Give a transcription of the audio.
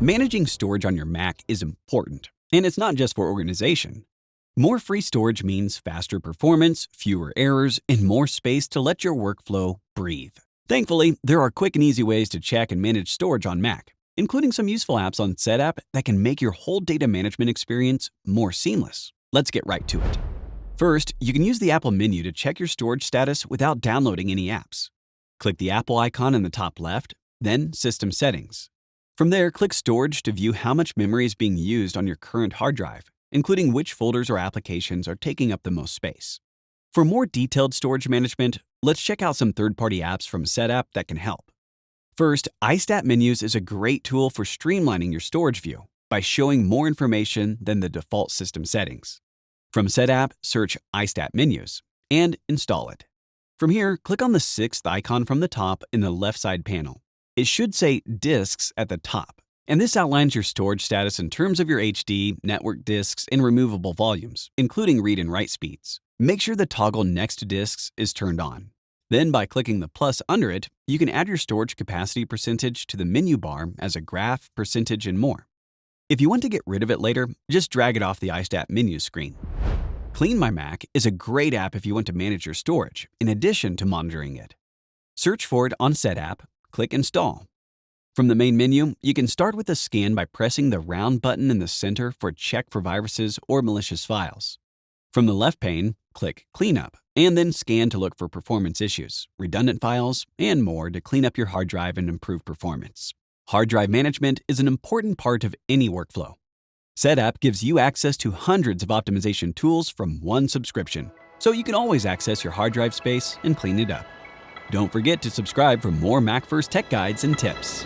Managing storage on your Mac is important, and it's not just for organization. More free storage means faster performance, fewer errors, and more space to let your workflow breathe. Thankfully, there are quick and easy ways to check and manage storage on Mac, including some useful apps on Setapp that can make your whole data management experience more seamless. Let's get right to it. First, you can use the Apple menu to check your storage status without downloading any apps. Click the Apple icon in the top left, then System Settings. From there, click Storage to view how much memory is being used on your current hard drive, including which folders or applications are taking up the most space. For more detailed storage management, let's check out some third-party apps from Setapp that can help. First, iStat Menus is a great tool for streamlining your storage view by showing more information than the default system settings. From Setapp, search iStat Menus and install it. From here, click on the sixth icon from the top in the left side panel. It should say Disks at the top, and this outlines your storage status in terms of your HD, network disks, and removable volumes, including read and write speeds. Make sure the toggle next to disks is turned on. Then, by clicking the plus under it, you can add your storage capacity percentage to the menu bar as a graph, percentage, and more. If you want to get rid of it later, just drag it off the iStat menu screen. Clean My Mac is a great app if you want to manage your storage, in addition to monitoring it. Search for it on Setapp, click Install. From the main menu, you can start with a scan by pressing the round button in the center for check for viruses or malicious files. From the left pane, click Cleanup, and then scan to look for performance issues, redundant files, and more to clean up your hard drive and improve performance. Hard drive management is an important part of any workflow. Setapp gives you access to hundreds of optimization tools from one subscription, so you can always access your hard drive space and clean it up. Don't forget to subscribe for more Mac First tech guides and tips.